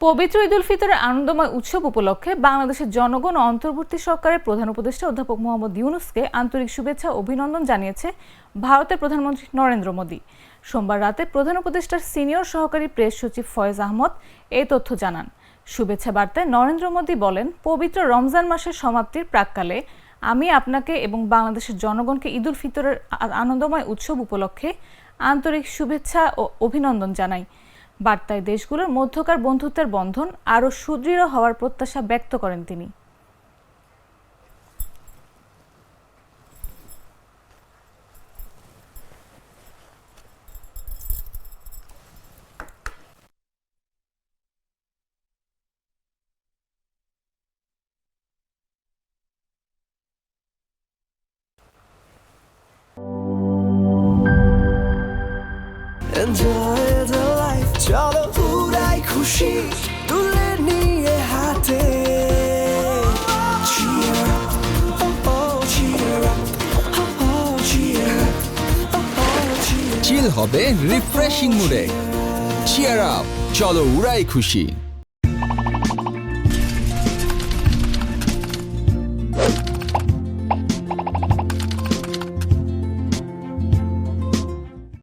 পবিত্র ঈদ উল ফিতরের আনন্দময় উৎসব উপলক্ষে বাংলাদেশের জনগণ ও অন্তর্বর্তী সরকারের প্রধান উপদেষ্টা অধ্যাপক মোহাম্মদ ইউনূসকে আন্তরিক শুভেচ্ছা ও অভিনন্দন জানিয়েছে ভারতের প্রধানমন্ত্রী নরেন্দ্র মোদী। সোমবার রাতে প্রধান উপদেষ্টার সিনিয়র সহকারী প্রেস সচিব ফয়েজ আহমদ এই তথ্য জানান। শুভেচ্ছা বার্তায় নরেন্দ্র মোদী বলেন, পবিত্র রমজান মাসের সমাপ্তির প্রাক্কালে আমি আপনাকে এবং বাংলাদেশের জনগণকে ঈদ উল ফিতরের আনন্দময় উৎসব উপলক্ষে আন্তরিক শুভেচ্ছা ও অভিনন্দন জানাই। বার্তায় দেশগুলোর মধ্যকার বন্ধুত্বের বন্ধন আরও সুদৃঢ় হওয়ার প্রত্যাশা ব্যক্ত করেন তিনি। Enjoy the life, চলো উড়াই খুশি তুলে নিয়ে হাতে। Cheer up, oh oh, cheer up, oh oh, cheer up, oh oh, cheer up. চিল হবে রিফ্রেশিং মুডে। চিয়ার আপ, চলো উড়াই খুশি।